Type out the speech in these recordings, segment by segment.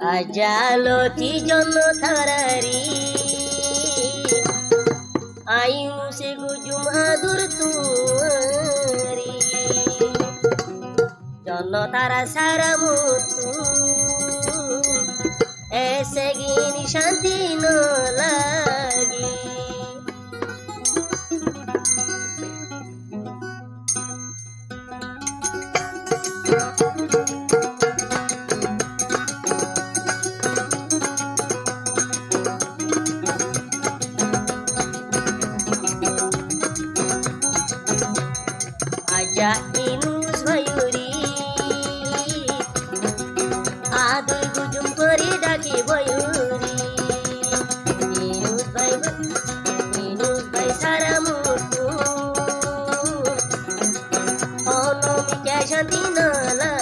Ajalo ti jono tharari ayu se gujum adur tuari jono tara saramutu ese gini shanti no lagi aja inus mayuri aduh gujum peri daki bayuri inus bay saramutu ono mikya shanti na lagi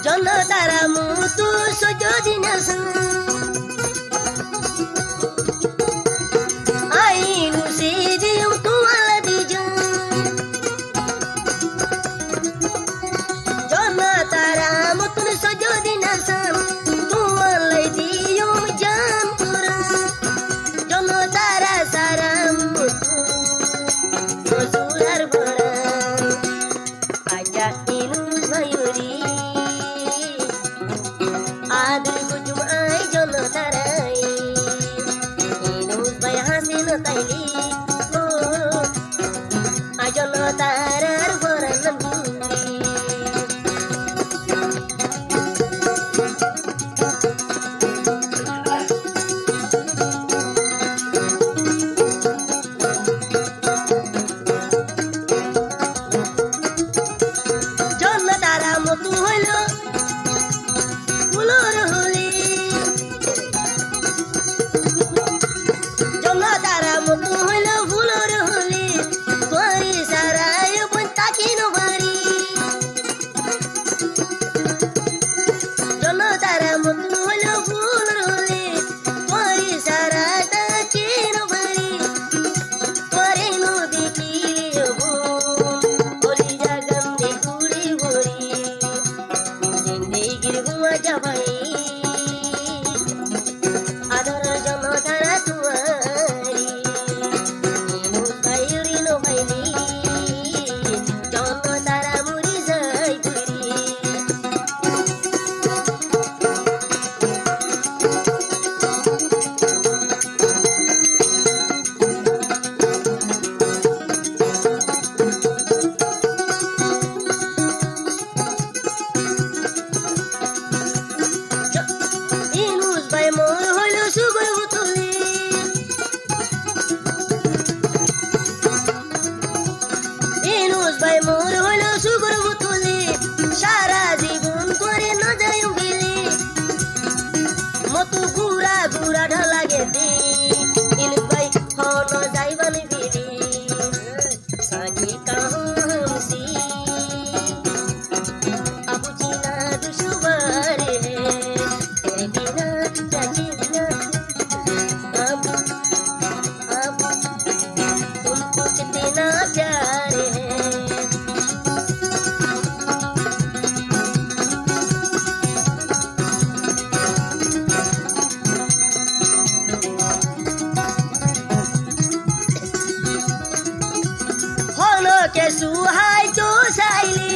jono taramutu sojodina ainu sidium tuala dijang jono taramutu sojodina tuala dium jampura jono tara saramutu sular barang ajak inus mayuri aduh gujum ay jono tarai inus bay hasin taili ajono tarar boran buri jono taramutu holo fulor holi jono taramutu holo fulor holi toi saray puntaki no bari jono taramutu holo fulor holi toi saray taki no bari tore no dikili bu holi jagam de kuri bori zindagi huwa jabai adar jono tara tuari inus bayuri no baili jono tara muri zai puri inus bay mor holo sugoi butuli inus bay mor holo sugoi butuli সারা জীবন করে না যাই গিলি মতো গুড়া গুড়া ঢালা Gede ইনus bay হনো যাইবানি বিলি সাজি কাহমসি अब जीना दुश्वार है तेरे बिना क्या जीना अब तुमको कितना प्यार है होलो के सुहाई तो साइली